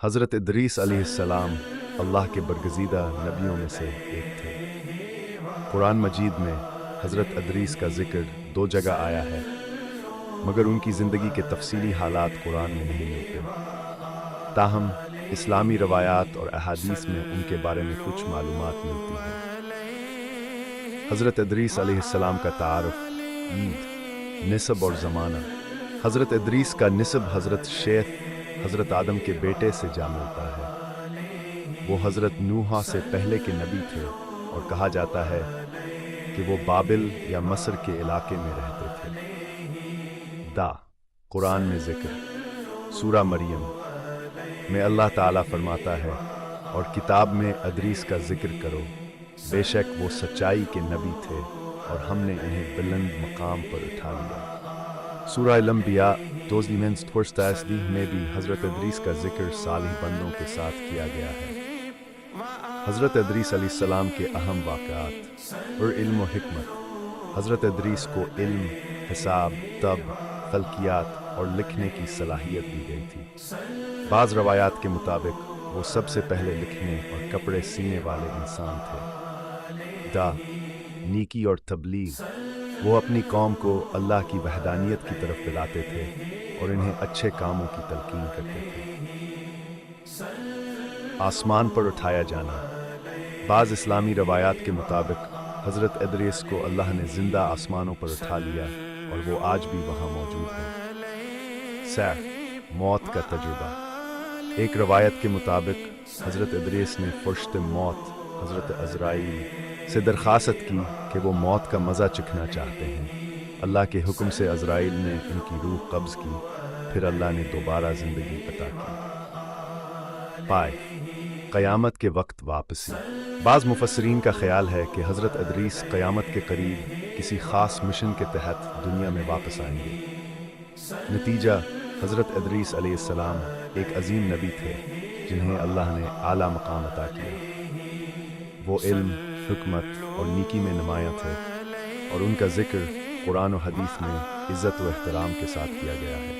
حضرت ادریس علیہ السلام اللہ کے برگزیدہ نبیوں میں سے ایک تھے۔ قرآن مجید میں حضرت ادریس کا ذکر 2 جگہ آیا ہے، مگر ان کی زندگی کے تفصیلی حالات قرآن میں نہیں ملتے۔ تاہم اسلامی روایات اور احادیث میں ان کے بارے میں کچھ معلومات ملتی ہیں۔ حضرت ادریس علیہ السلام کا تعارف، عید، نسب اور زمانہ۔ حضرت ادریس کا نسب حضرت شیث، حضرت آدم کے بیٹے سے جا ملتا ہے۔ وہ حضرت نوح سے پہلے کے نبی تھے اور کہا جاتا ہے کہ وہ بابل یا مصر کے علاقے میں رہتے تھے۔ قرآن میں ذکر، سورہ مریم میں اللہ تعالیٰ فرماتا ہے، اور کتاب میں ادریس کا ذکر کرو، بے شک وہ سچائی کے نبی تھے اور ہم نے انہیں بلند مقام پر اٹھا لیا۔ سورہ الانبیاء میں بھی حضرت ادریس کا ذکر صالح بندوں کے ساتھ کیا گیا ہے۔ حضرت ادریس علیہ السلام کے اہم واقعات اور علم و حکمت۔ حضرت ادریس کو علم، حساب، طب، فلکیات اور لکھنے کی صلاحیت دی گئی تھی۔ بعض روایات کے مطابق وہ سب سے پہلے لکھنے اور کپڑے سینے والے انسان تھے۔ نیکی اور تبلیغ۔ وہ اپنی قوم کو اللہ کی وحدانیت کی طرف بلاتے تھے اور انہیں اچھے کاموں کی تلقین کرتے تھے۔ آسمان پر اٹھایا جانا۔ بعض اسلامی روایات کے مطابق حضرت ادریس کو اللہ نے زندہ آسمانوں پر اٹھا لیا اور وہ آج بھی وہاں موجود ہیں۔ موت کا تجربہ۔ ایک روایت کے مطابق حضرت ادریس نے فرشت موت حضرت عزرائیل سے درخواست کی کہ وہ موت کا مزہ چکھنا چاہتے ہیں۔ اللہ کے حکم سے عزرائیل نے ان کی روح قبض کی، پھر اللہ نے دوبارہ زندگی عطا کی۔ قیامت کے وقت واپسی۔ بعض مفسرین کا خیال ہے کہ حضرت ادریس قیامت کے قریب کسی خاص مشن کے تحت دنیا میں واپس آئیں گے۔ نتیجہ، حضرت ادریس علیہ السلام ایک عظیم نبی تھے جنہیں اللہ نے اعلیٰ مقام عطا کیا۔ وہ علم، حکمت اور نیکی میں نمایاں تھے اور ان کا ذکر قرآن و حدیث میں عزت و احترام کے ساتھ کیا گیا ہے۔